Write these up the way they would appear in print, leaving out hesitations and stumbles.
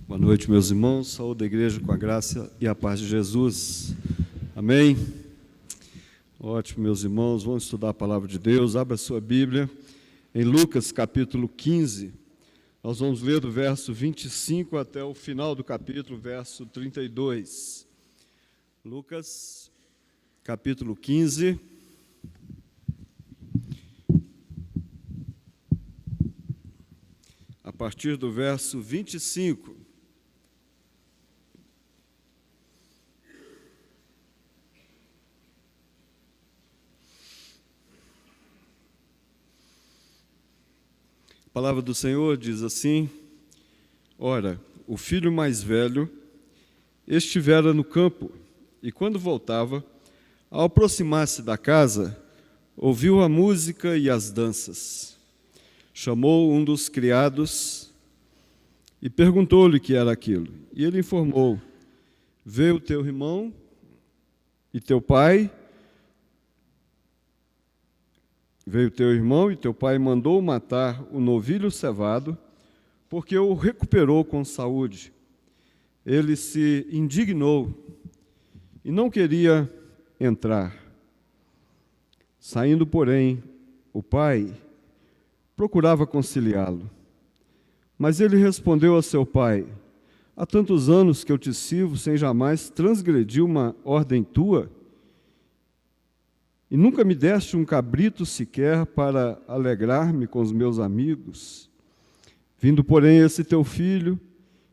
Boa noite, meus irmãos. Saúde da igreja com a graça e a paz de Jesus. Amém? Ótimo, meus irmãos. Vamos estudar a palavra de Deus. Abra a sua Bíblia em Lucas, capítulo 15. Nós vamos ler do verso 25 até o final do capítulo, verso 32. Lucas, capítulo 15. A partir do verso 25. A palavra do Senhor diz assim: Ora, o filho mais velho estivera no campo, e quando voltava, ao aproximar-se da casa, ouviu a música e as danças. Chamou um dos criados e perguntou-lhe o que era aquilo. E ele informou: Veio teu irmão e teu pai. Veio teu irmão e teu pai mandou matar o novilho cevado, porque o recuperou com saúde. Ele se indignou e não queria entrar. Saindo, porém, o pai procurava conciliá-lo. Mas ele respondeu a seu pai: Há tantos anos que eu te sirvo sem jamais transgredir uma ordem tua, e nunca me deste um cabrito sequer para alegrar-me com os meus amigos. Vindo, porém, esse teu filho,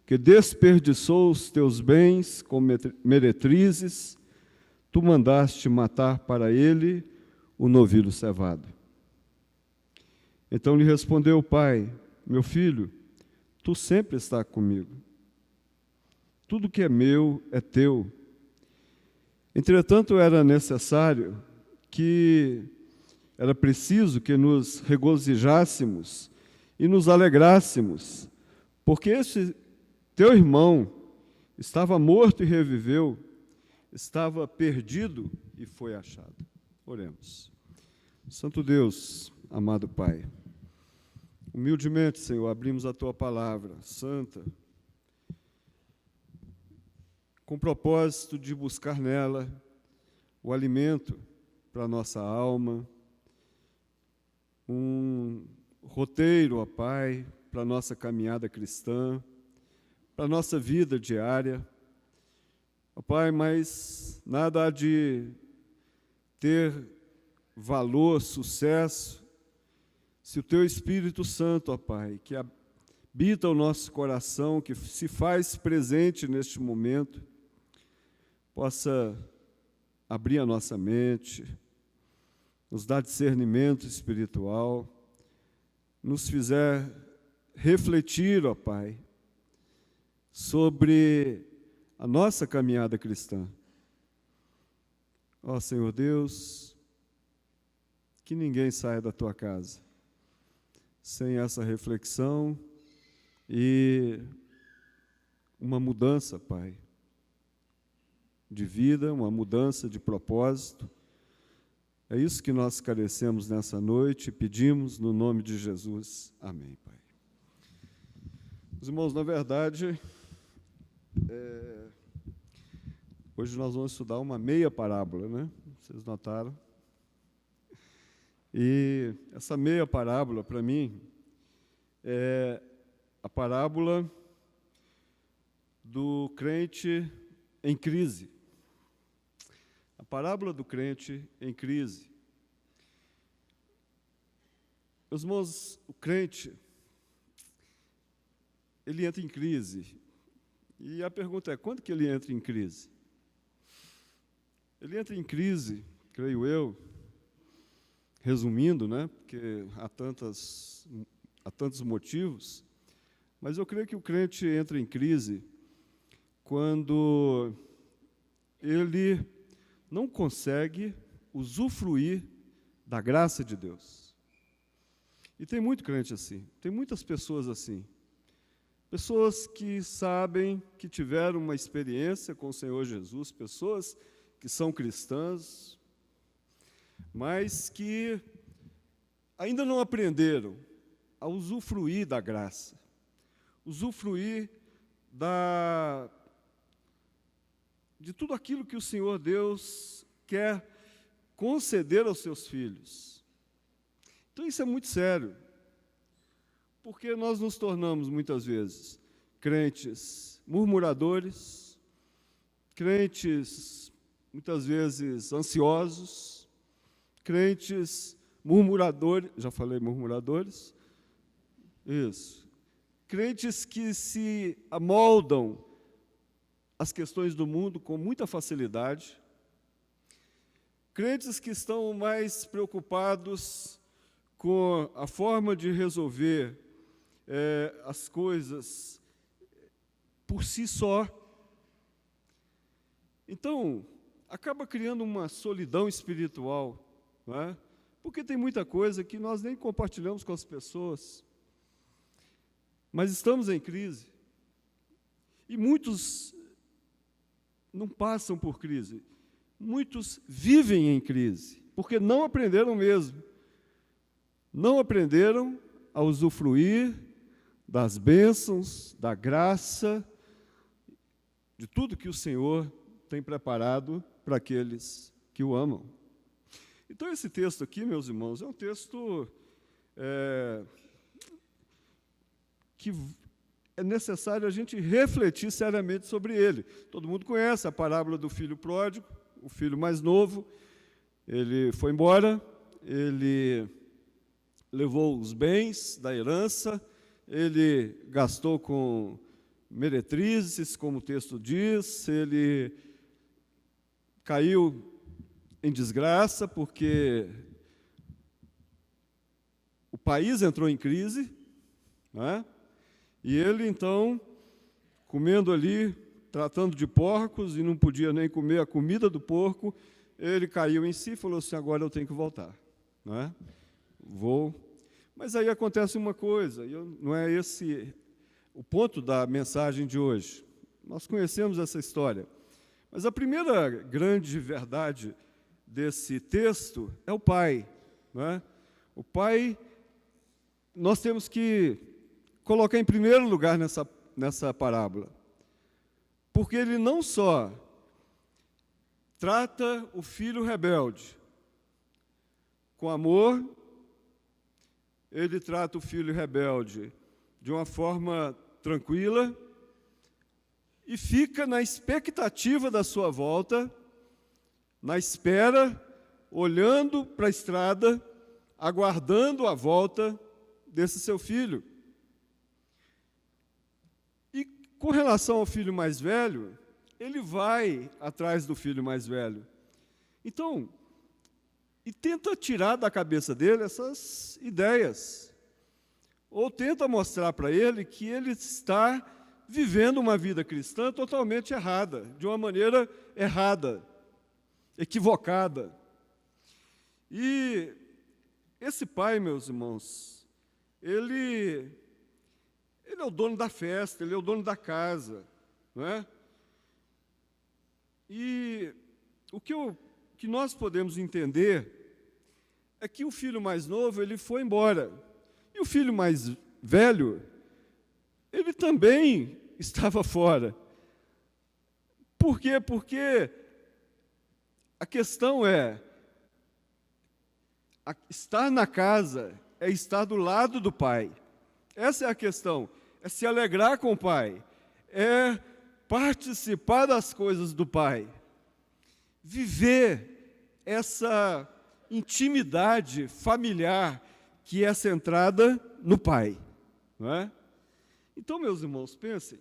que desperdiçou os teus bens com meretrizes, tu mandaste matar para ele o novilho cevado. Então lhe respondeu o pai: Meu filho, tu sempre estás comigo. Tudo que é meu é teu. Entretanto, era preciso que nos regozijássemos e nos alegrássemos, porque esse teu irmão estava morto e reviveu, estava perdido e foi achado. Oremos. Santo Deus, amado Pai, humildemente, Senhor, abrimos a Tua palavra santa, com propósito de buscar nela o alimento para a nossa alma, um roteiro, ó Pai, para a nossa caminhada cristã, para a nossa vida diária. Ó Pai, mas nada há de ter valor, sucesso, se o Teu Espírito Santo, ó Pai, que habita o nosso coração, que se faz presente neste momento, possa abrir a nossa mente, nos dar discernimento espiritual, nos fizer refletir, ó Pai, sobre a nossa caminhada cristã. Ó Senhor Deus, que ninguém saia da Tua casa sem essa reflexão e uma mudança, Pai, de vida, uma mudança de propósito. É isso que nós carecemos nessa noite e pedimos no nome de Jesus. Amém, Pai. Os irmãos, na verdade, hoje nós vamos estudar uma meia parábola, né? Vocês notaram? E essa meia parábola, para mim, é a parábola do crente em crise. A parábola do crente em crise. Meus irmãos, o crente, ele entra em crise. E a pergunta é, quando que ele entra em crise? Ele entra em crise, creio eu, resumindo, né, porque há tantos motivos, mas eu creio que o crente entra em crise quando ele não consegue usufruir da graça de Deus. E tem muito crente assim, tem muitas pessoas assim. Pessoas que sabem que tiveram uma experiência com o Senhor Jesus, pessoas que são cristãs, mas que ainda não aprenderam a usufruir da graça, usufruir de tudo aquilo que o Senhor Deus quer conceder aos seus filhos. Então isso é muito sério, porque nós nos tornamos, muitas vezes, crentes murmuradores, crentes, muitas vezes, ansiosos, crentes murmuradores, já falei murmuradores? Isso. Crentes que se amoldam às questões do mundo com muita facilidade, crentes que estão mais preocupados com a forma de resolver as coisas por si só. Então, acaba criando uma solidão espiritual, não é? Porque tem muita coisa que nós nem compartilhamos com as pessoas. Mas estamos em crise. E muitos não passam por crise. Muitos vivem em crise, porque não aprenderam mesmo. Não aprenderam a usufruir das bênçãos, da graça, de tudo que o Senhor tem preparado para aqueles que o amam. Então, esse texto aqui, meus irmãos, é um texto que é necessário a gente refletir seriamente sobre ele. Todo mundo conhece a parábola do filho pródigo, o filho mais novo. Ele foi embora, ele levou os bens da herança, ele gastou com meretrizes, como o texto diz, ele caiu em desgraça, porque o país entrou em crise, não é? E ele, então, comendo ali, tratando de porcos, e não podia nem comer a comida do porco, ele caiu em si e falou assim, agora eu tenho que voltar, não é? Vou. Mas aí acontece uma coisa, e não é esse o ponto da mensagem de hoje. Nós conhecemos essa história. Mas a primeira grande verdade desse texto é o pai, não é? O pai, nós temos que colocar em primeiro lugar nessa parábola, porque ele não só trata o filho rebelde com amor, ele trata o filho rebelde de uma forma tranquila e fica na expectativa da sua volta, na espera, olhando para a estrada, aguardando a volta desse seu filho. E com relação ao filho mais velho, ele vai atrás do filho mais velho. Então, e tenta tirar da cabeça dele essas ideias. Ou tenta mostrar para ele que ele está vivendo uma vida cristã totalmente errada, de uma maneira errada, equivocada. E esse pai, meus irmãos, ele é o dono da festa, ele é o dono da casa, não é? E o que nós podemos entender é que o filho mais novo, ele foi embora. E o filho mais velho, ele também estava fora. Por quê? Porque a questão é, estar na casa é estar do lado do pai. Essa é a questão, é se alegrar com o pai, é participar das coisas do pai, viver essa intimidade familiar que é centrada no pai, não é? Então, meus irmãos, pensem,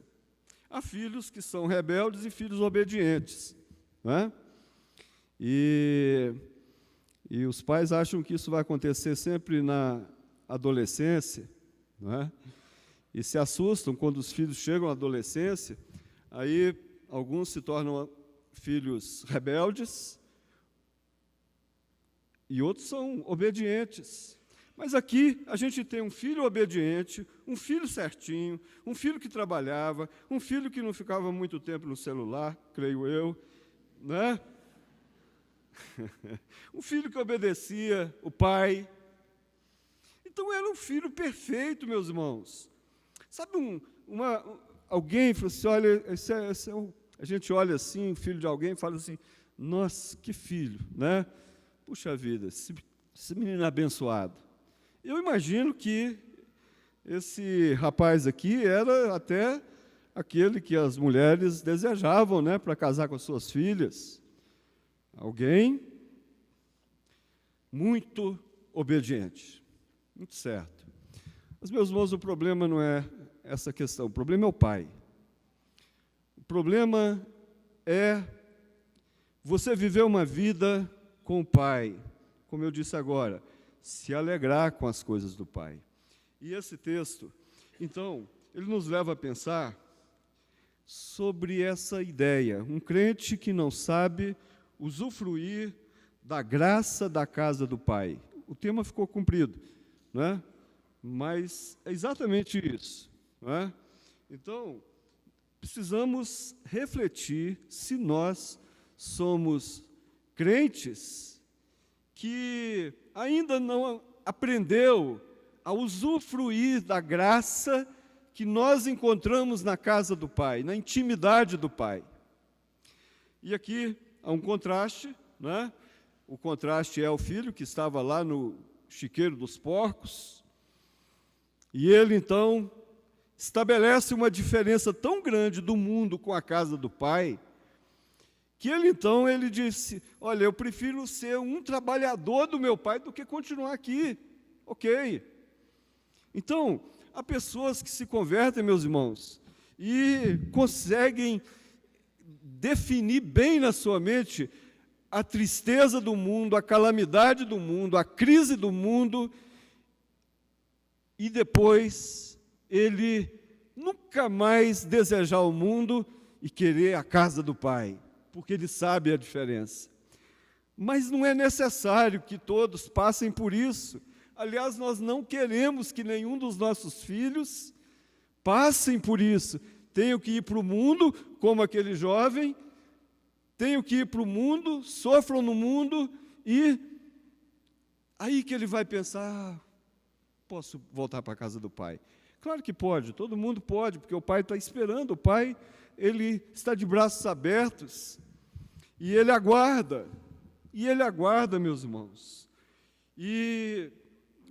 há filhos que são rebeldes e filhos obedientes, não é? E os pais acham que isso vai acontecer sempre na adolescência, não é? E se assustam quando os filhos chegam à adolescência, aí alguns se tornam filhos rebeldes e outros são obedientes. Mas aqui a gente tem um filho obediente, um filho certinho, um filho que trabalhava, um filho que não ficava muito tempo no celular, creio eu, né? Um filho que obedecia o pai. Então era um filho perfeito, meus irmãos. Sabe, alguém falou assim, olha, a gente olha assim, o filho de alguém, e fala assim, nossa, que filho, né? Puxa vida, esse menino é abençoado. Eu imagino que esse rapaz aqui era até aquele que as mulheres desejavam, né, para casar com as suas filhas. Alguém muito obediente, muito certo. Mas, meus irmãos, o problema não é essa questão, o problema é o pai. O problema é você viver uma vida com o pai, como eu disse agora, se alegrar com as coisas do pai. E esse texto, então, ele nos leva a pensar sobre essa ideia, um crente que não sabe usufruir da graça da casa do pai. O tema ficou cumprido, não é? Mas é exatamente isso, não é? Então, precisamos refletir se nós somos crentes que ainda não aprendeu a usufruir da graça que nós encontramos na casa do Pai, na intimidade do Pai. E aqui há um contraste, né? O contraste é o filho que estava lá no chiqueiro dos porcos, e ele então estabelece uma diferença tão grande do mundo com a casa do Pai, que ele disse, olha, eu prefiro ser um trabalhador do meu pai do que continuar aqui. Ok. Então, há pessoas que se convertem, meus irmãos, e conseguem definir bem na sua mente a tristeza do mundo, a calamidade do mundo, a crise do mundo, e depois ele nunca mais desejar o mundo e querer a casa do Pai, porque ele sabe a diferença. Mas não é necessário que todos passem por isso. Aliás, nós não queremos que nenhum dos nossos filhos passem por isso. Tenho que ir para o mundo, como aquele jovem, tenho que ir para o mundo, sofram no mundo, e aí que ele vai pensar, posso voltar para a casa do pai. Claro que pode, todo mundo pode, porque o pai está esperando, o pai, ele está de braços abertos, e ele aguarda, meus irmãos.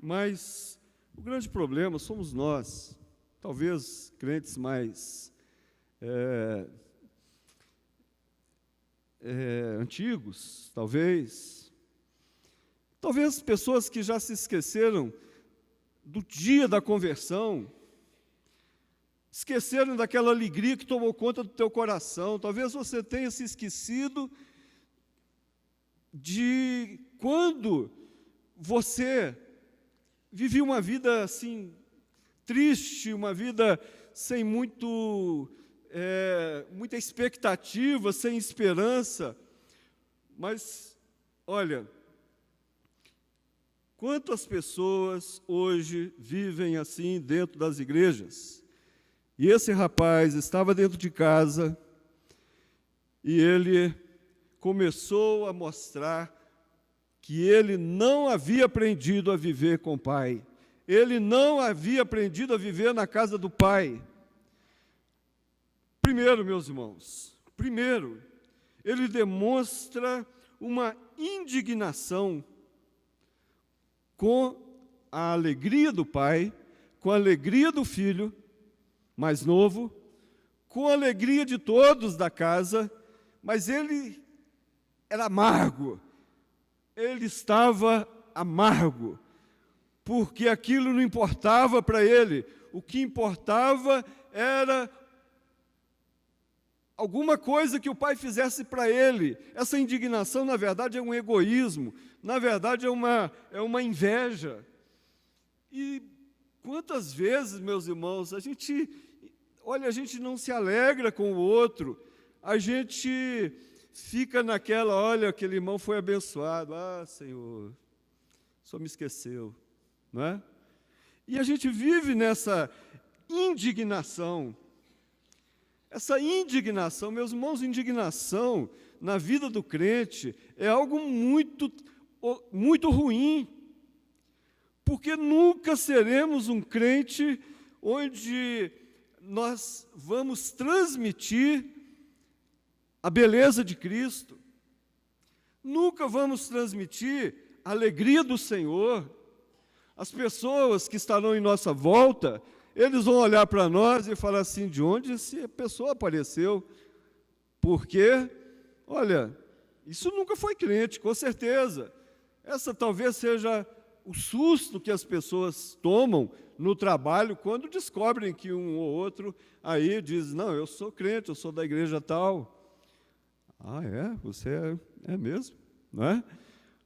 Mas o grande problema somos nós, talvez crentes mais antigos, talvez pessoas que já se esqueceram do dia da conversão, esqueceram daquela alegria que tomou conta do teu coração. Talvez você tenha se esquecido de quando você vivia uma vida assim, triste, uma vida sem muita expectativa, sem esperança. Mas, olha, quantas pessoas hoje vivem assim dentro das igrejas? E esse rapaz estava dentro de casa e ele começou a mostrar que ele não havia aprendido a viver com o Pai. Ele não havia aprendido a viver na casa do Pai. Primeiro, meus irmãos, ele demonstra uma indignação com a alegria do pai, com a alegria do filho mais novo, com a alegria de todos da casa, mas ele era amargo. Ele estava amargo, porque aquilo não importava para ele. O que importava era alguma coisa que o pai fizesse para ele. Essa indignação, na verdade, é um egoísmo, na verdade, é uma inveja. E quantas vezes, meus irmãos, a gente não se alegra com o outro, a gente fica naquela, olha, aquele irmão foi abençoado, Senhor, só me esqueceu, não é? E a gente vive nessa indignação. Essa indignação, meus irmãos, indignação na vida do crente é algo muito, muito ruim, porque nunca seremos um crente onde nós vamos transmitir a beleza de Cristo. Nunca vamos transmitir a alegria do Senhor. As pessoas que estarão em nossa volta, eles vão olhar para nós e falar assim, de onde essa pessoa apareceu? Porque, olha, isso nunca foi crente, com certeza. Essa talvez seja o susto que as pessoas tomam no trabalho quando descobrem que um ou outro aí diz, não, eu sou crente, eu sou da igreja tal. Ah, é? Você é mesmo? Não é?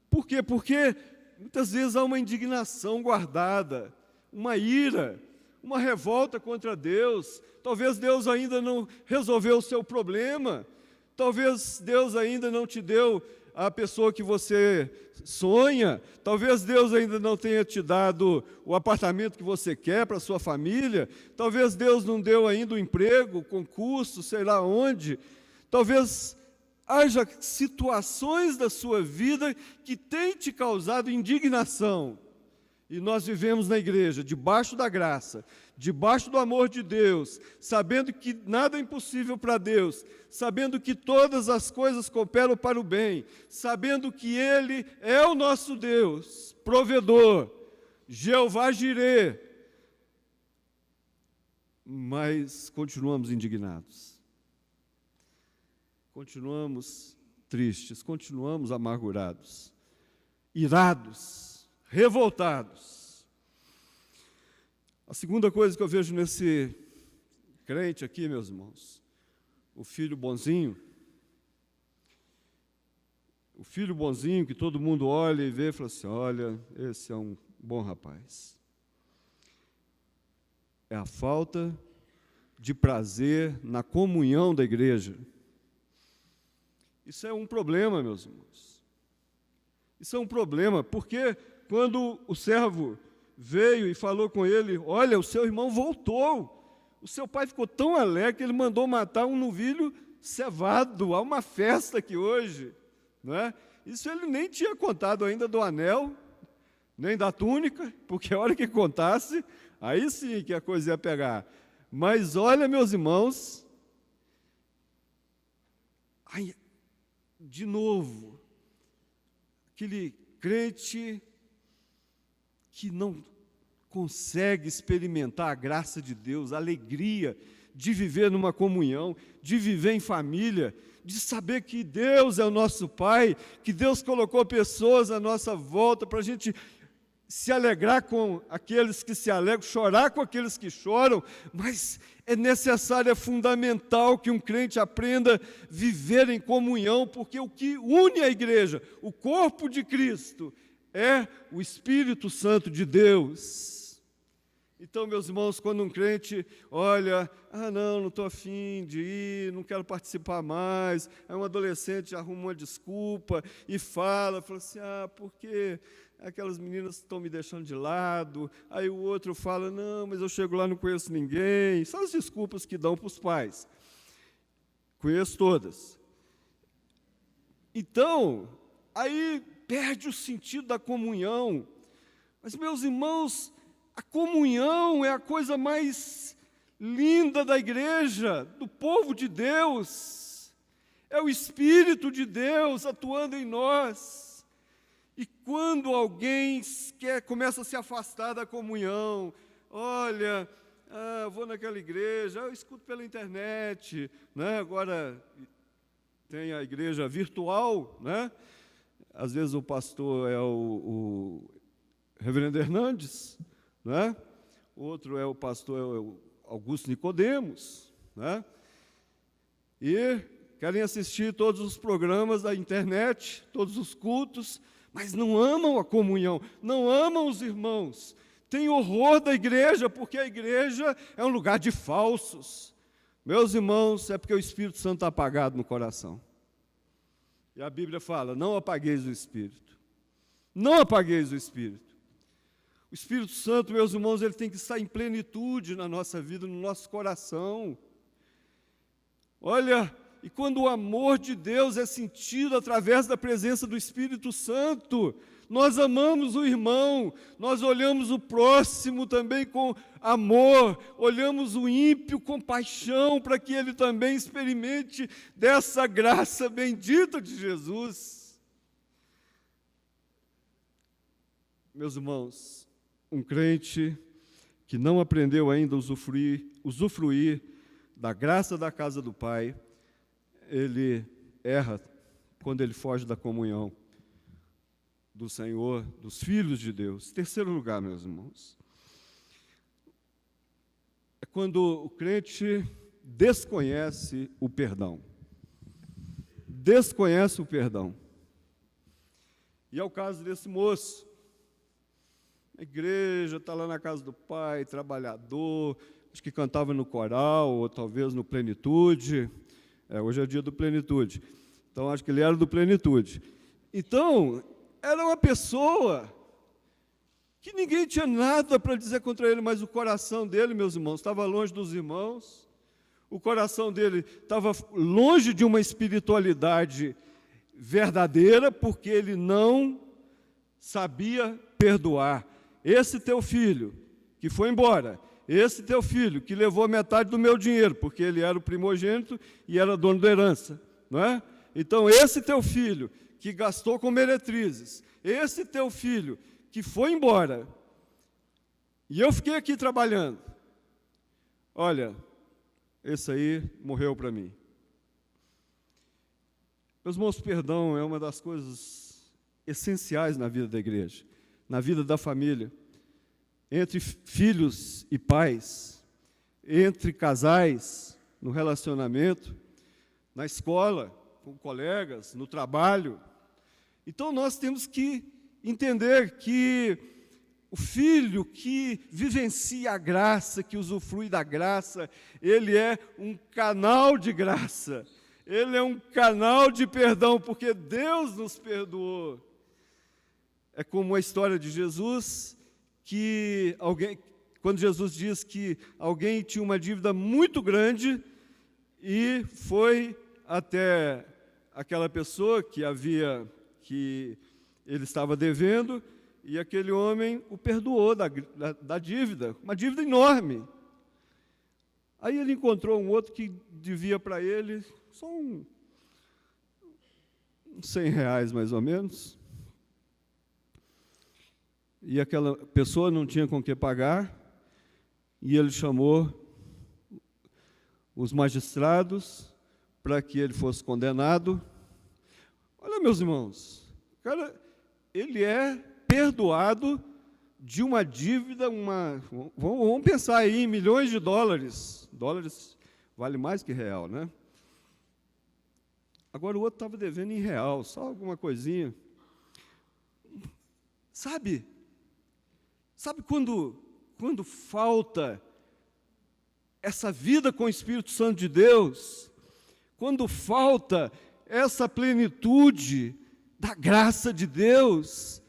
Por quê? Porque muitas vezes há uma indignação guardada, uma ira, uma revolta contra Deus. Talvez Deus ainda não resolveu o seu problema. Talvez Deus ainda não te deu a pessoa que você sonha. Talvez Deus ainda não tenha te dado o apartamento que você quer para a sua família. Talvez Deus não deu ainda o emprego, o concurso, sei lá onde. Talvez haja situações da sua vida que têm te causado indignação. E nós vivemos na igreja, debaixo da graça, debaixo do amor de Deus, sabendo que nada é impossível para Deus, sabendo que todas as coisas cooperam para o bem, sabendo que Ele é o nosso Deus, provedor, Jeová Jirê. Mas continuamos indignados. Continuamos tristes, continuamos amargurados, irados, revoltados. A segunda coisa que eu vejo nesse crente aqui, meus irmãos, o filho bonzinho que todo mundo olha e vê e fala assim, olha, esse é um bom rapaz. É a falta de prazer na comunhão da igreja. Isso é um problema, meus irmãos. Isso é um problema, porque quando o servo veio e falou com ele, olha, o seu irmão voltou. O seu pai ficou tão alegre que ele mandou matar um novilho cevado. Há uma festa aqui hoje. Não é? Isso ele nem tinha contado ainda do anel, nem da túnica, porque a hora que contasse, aí sim que a coisa ia pegar. Mas olha, meus irmãos, ai, de novo, aquele crente que não consegue experimentar a graça de Deus, a alegria de viver numa comunhão, de viver em família, de saber que Deus é o nosso Pai, que Deus colocou pessoas à nossa volta para a gente se alegrar com aqueles que se alegram, chorar com aqueles que choram, mas é necessário, é fundamental que um crente aprenda a viver em comunhão, porque o que une a igreja, o corpo de Cristo, é o Espírito Santo de Deus. Então, meus irmãos, quando um crente olha, não estou afim de ir, não quero participar mais, aí um adolescente arruma uma desculpa e fala assim, porque aquelas meninas estão me deixando de lado, aí o outro fala, não, mas eu chego lá e não conheço ninguém. São as desculpas que dão para os pais. Conheço todas. Então, aí perde o sentido da comunhão. Mas, meus irmãos, a comunhão é a coisa mais linda da igreja, do povo de Deus. É o Espírito de Deus atuando em nós. E quando alguém começa a se afastar da comunhão, olha, vou naquela igreja, eu escuto pela internet, né? Agora tem a igreja virtual, né? Às vezes o pastor é o reverendo Hernandes, né? Outro é o pastor Augusto Nicodemos, né? E querem assistir todos os programas da internet, todos os cultos, mas não amam a comunhão, não amam os irmãos, têm horror da igreja, porque a igreja é um lugar de falsos. Meus irmãos, é porque o Espírito Santo está apagado no coração. E a Bíblia fala, não apagueis o Espírito. Não apagueis o Espírito. O Espírito Santo, meus irmãos, ele tem que estar em plenitude na nossa vida, no nosso coração. Olha, e quando o amor de Deus é sentido através da presença do Espírito Santo, nós amamos o irmão, nós olhamos o próximo também com amor, olhamos o ímpio com paixão, para que ele também experimente dessa graça bendita de Jesus. Meus irmãos, um crente que não aprendeu ainda a usufruir da graça da casa do Pai, ele erra quando ele foge da comunhão do Senhor, dos filhos de Deus. Terceiro lugar, meus irmãos, é quando o crente desconhece o perdão. Desconhece o perdão. E é o caso desse moço. A igreja está lá na casa do Pai, trabalhador, acho que cantava no coral, ou talvez no Plenitude. Hoje é o dia do Plenitude. Então, acho que ele era do Plenitude. Então, era uma pessoa que ninguém tinha nada para dizer contra ele, mas o coração dele, meus irmãos, estava longe dos irmãos, o coração dele estava longe de uma espiritualidade verdadeira, porque ele não sabia perdoar. Esse teu filho que foi embora, esse teu filho que levou metade do meu dinheiro, porque ele era o primogênito e era dono da herança, não é? Então, esse teu filho que gastou com meretrizes, esse teu filho que foi embora, e eu fiquei aqui trabalhando, olha, esse aí morreu para mim. Meus irmãos, perdão é uma das coisas essenciais na vida da igreja, na vida da família, entre filhos e pais, entre casais, no relacionamento, na escola, com colegas, no trabalho. Então, nós temos que entender que o filho que vivencia a graça, que usufrui da graça, ele é um canal de graça, ele é um canal de perdão, porque Deus nos perdoou. É como a história de Jesus, que quando Jesus diz que alguém tinha uma dívida muito grande e foi até aquela pessoa que ele estava devendo, e aquele homem o perdoou da dívida, uma dívida enorme. Aí ele encontrou um outro que devia para ele só uns R$100 mais ou menos, e aquela pessoa não tinha com que pagar, e ele chamou os magistrados para que ele fosse condenado. Olha, meus irmãos, cara, ele é perdoado de uma dívida, vamos pensar aí em milhões de dólares. Dólares vale mais que real, né? Agora o outro estava devendo em real, só alguma coisinha. Sabe quando falta essa vida com o Espírito Santo de Deus, quando falta essa plenitude da graça de Deus,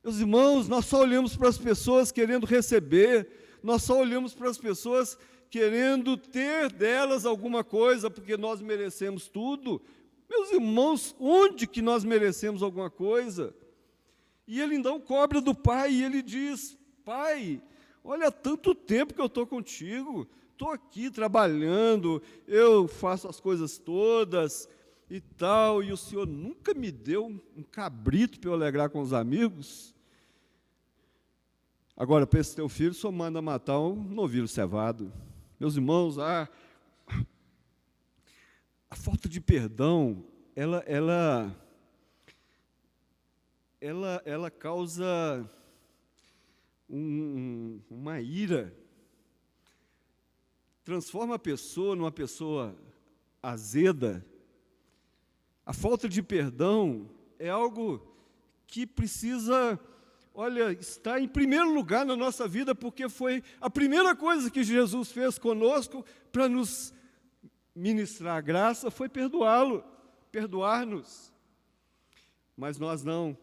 meus irmãos, nós só olhamos para as pessoas querendo receber, nós só olhamos para as pessoas querendo ter delas alguma coisa, porque nós merecemos tudo. Meus irmãos, onde que nós merecemos alguma coisa? E ele então cobra do pai, e ele diz: Pai, olha, há tanto tempo que eu estou contigo, estou aqui trabalhando, eu faço as coisas todas e tal, e o Senhor nunca me deu um cabrito para eu alegrar com os amigos. Agora, para esse teu filho, só manda matar um novilho cevado. Meus irmãos, a falta de perdão, ela causa uma ira, transforma a pessoa numa pessoa azeda. A falta de perdão é algo que precisa, estar em primeiro lugar na nossa vida, porque foi a primeira coisa que Jesus fez conosco para nos ministrar a graça, foi perdoar-nos. Mas nós não.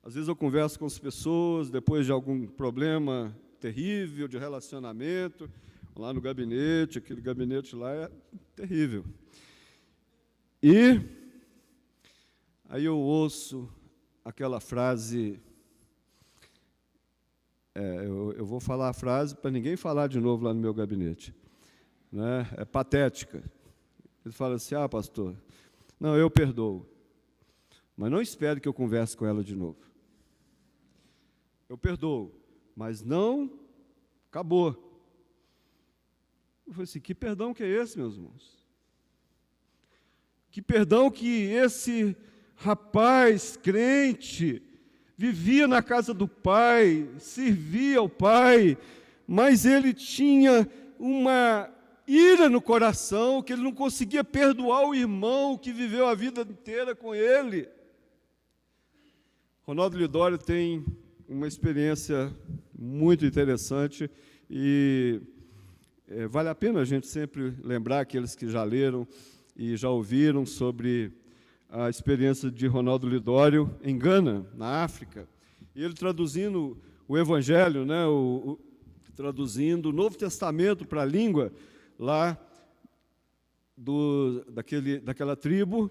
Às vezes eu converso com as pessoas, depois de algum problema terrível de relacionamento, lá no gabinete, aquele gabinete lá é terrível. E aí eu ouço: aquela frase, eu vou falar a frase para ninguém falar de novo lá no meu gabinete, né? É patética. Ele fala assim: ah, pastor, não, eu perdoo, mas não espere que eu converse com ela de novo. Eu perdoo, mas não acabou. Eu falei assim: que perdão que é esse, meus irmãos? Que perdão que esse rapaz crente vivia na casa do Pai, servia ao Pai, mas ele tinha uma ira no coração, que ele não conseguia perdoar o irmão que viveu a vida inteira com ele. Ronaldo Lidório tem uma experiência muito interessante e vale a pena a gente sempre lembrar, aqueles que já leram e já ouviram sobre a experiência de Ronaldo Lidório em Gana, na África. E ele traduzindo o Evangelho, né, traduzindo o Novo Testamento para a língua lá daquela tribo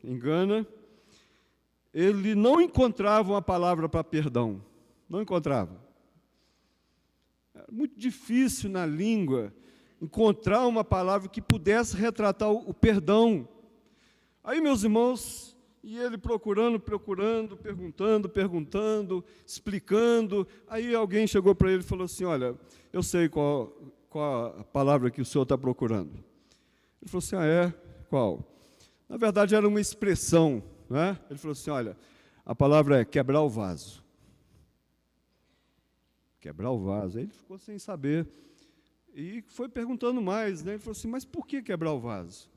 em Gana, ele não encontrava uma palavra para perdão. Não encontrava. Era muito difícil na língua encontrar uma palavra que pudesse retratar o perdão. Aí, meus irmãos, e ele procurando, perguntando, explicando, aí alguém chegou para ele e falou assim: olha, eu sei qual a palavra que o senhor está procurando. Ele falou assim: ah, é? Qual? Na verdade, era uma expressão, né? Ele falou assim: olha, a palavra é quebrar o vaso. Quebrar o vaso. Aí ele ficou sem saber e foi perguntando mais, né? Ele falou assim: mas por que quebrar o vaso?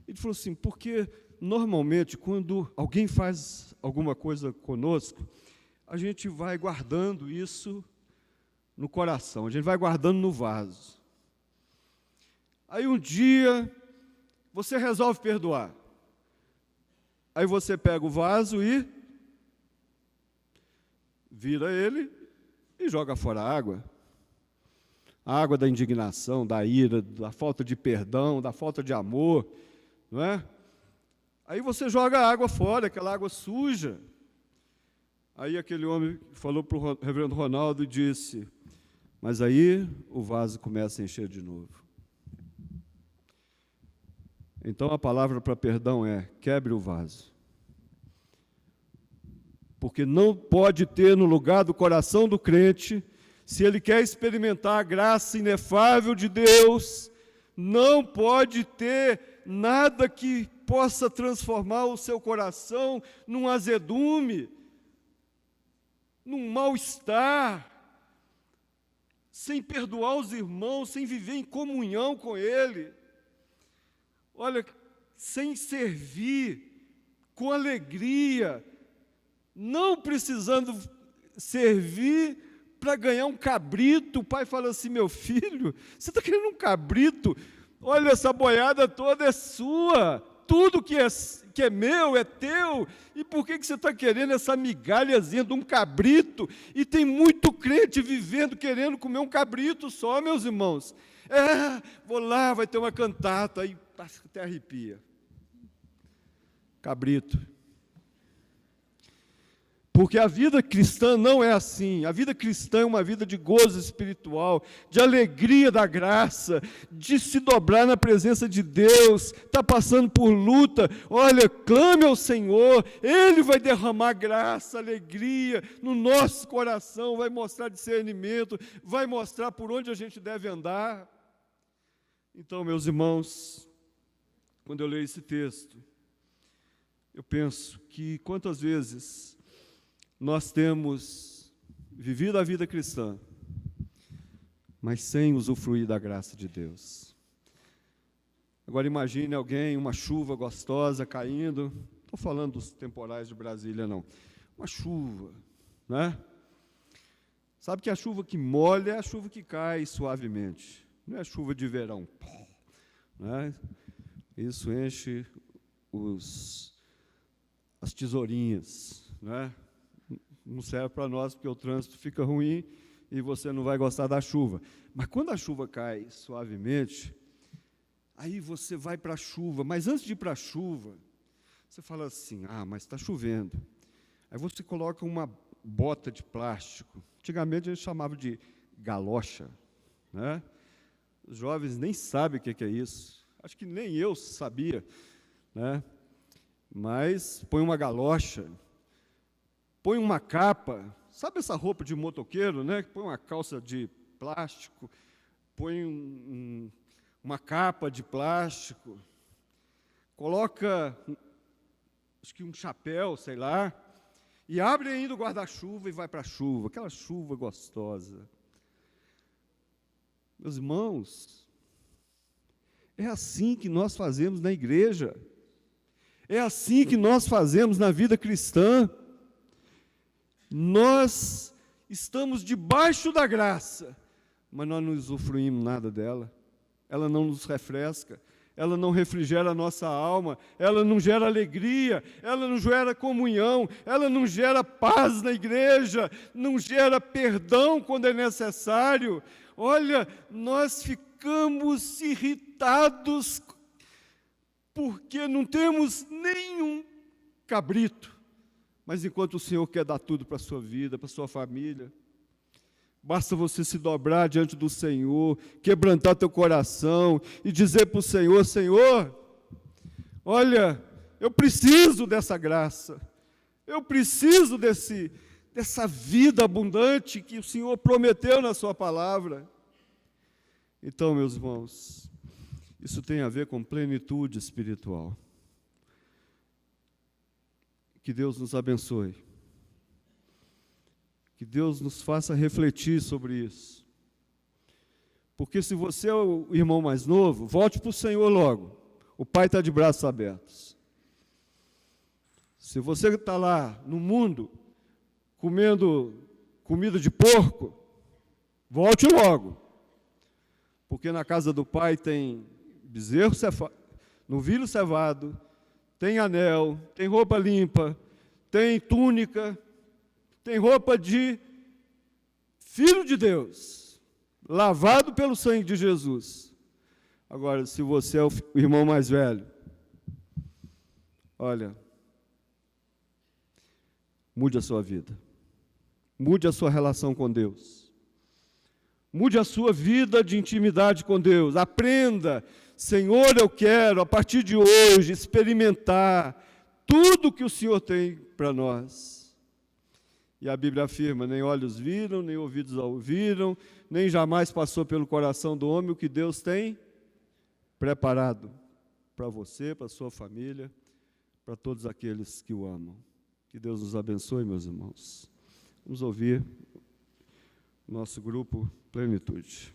Ele falou assim: porque normalmente quando alguém faz alguma coisa conosco, a gente vai guardando isso no coração, a gente vai guardando no vaso. Aí um dia você resolve perdoar. Aí você pega o vaso e vira ele e joga fora a água. A água da indignação, da ira, da falta de perdão, da falta de amor, não é? Aí você joga a água fora, aquela água suja. Aí aquele homem falou para o reverendo Ronaldo e disse: mas aí o vaso começa a encher de novo. Então a palavra para perdão é: quebre o vaso. Porque não pode ter no lugar do coração do crente, se ele quer experimentar a graça inefável de Deus, não pode ter nada que possa transformar o seu coração num azedume, num mal-estar, sem perdoar os irmãos, sem viver em comunhão com ele. Olha, sem servir com alegria, não precisando servir para ganhar um cabrito. O pai fala assim: meu filho, você está querendo um cabrito? Olha, essa boiada toda é sua, tudo que é meu é teu, e por que você está querendo essa migalhazinha de um cabrito? E tem muito crente vivendo querendo comer um cabrito só, meus irmãos. Vou lá, vai ter uma cantata, aí até arrepia. Cabrito. Porque a vida cristã não é assim. A vida cristã é uma vida de gozo espiritual, de alegria da graça, de se dobrar na presença de Deus. Está passando por luta, olha, clame ao Senhor, Ele vai derramar graça, alegria no nosso coração, vai mostrar discernimento, vai mostrar por onde a gente deve andar. Então, meus irmãos, quando eu leio esse texto, eu penso que quantas vezes nós temos vivido a vida cristã, mas sem usufruir da graça de Deus. Agora imagine alguém, uma chuva gostosa caindo, não estou falando dos temporais de Brasília, não. Uma chuva, né? Sabe que a chuva que molha é a chuva que cai suavemente, não é a chuva de verão, né? Isso enche as tesourinhas, né? Não serve para nós, porque o trânsito fica ruim e você não vai gostar da chuva. Mas quando a chuva cai suavemente, aí você vai para a chuva. Mas antes de ir para a chuva, você fala assim: mas está chovendo. Aí você coloca uma bota de plástico. Antigamente a gente chamava de galocha, né? Os jovens nem sabem o que é isso. Acho que nem eu sabia, né? Mas põe uma galocha, põe uma capa. Sabe essa roupa de motoqueiro, né? Põe uma calça de plástico, põe uma capa de plástico, coloca, acho que um chapéu, sei lá, e abre ainda o guarda-chuva e vai para a chuva, aquela chuva gostosa. Meus irmãos, é assim que nós fazemos na igreja, é assim que nós fazemos na vida cristã. Nós estamos debaixo da graça, mas nós não usufruímos nada dela. Ela não nos refresca, ela não refrigera a nossa alma, ela não gera alegria, ela não gera comunhão, ela não gera paz na igreja, não gera perdão quando é necessário. Olha, nós ficamos irritados porque não temos nenhum cabrito, mas enquanto o Senhor quer dar tudo para a sua vida, para a sua família, basta você se dobrar diante do Senhor, quebrantar teu coração e dizer para o Senhor: Senhor, olha, eu preciso dessa graça, eu preciso dessa vida abundante que o Senhor prometeu na sua palavra. Então, meus irmãos, isso tem a ver com plenitude espiritual. Que Deus nos abençoe. Que Deus nos faça refletir sobre isso. Porque se você é o irmão mais novo, volte para o Senhor logo. O Pai está de braços abertos. Se você está lá no mundo, comendo comida de porco, volte logo. Porque na casa do Pai tem bezerro, novilho cevado, tem anel, tem roupa limpa, tem túnica, tem roupa de filho de Deus, lavado pelo sangue de Jesus. Agora, se você é o irmão mais velho, olha, mude a sua vida, mude a sua relação com Deus, mude a sua vida de intimidade com Deus, aprenda, Senhor, eu quero, a partir de hoje, experimentar tudo que o Senhor tem para nós. E a Bíblia afirma: nem olhos viram, nem ouvidos ouviram, nem jamais passou pelo coração do homem o que Deus tem preparado para você, para a sua família, para todos aqueles que o amam. Que Deus nos abençoe, meus irmãos. Vamos ouvir nosso grupo Plenitude.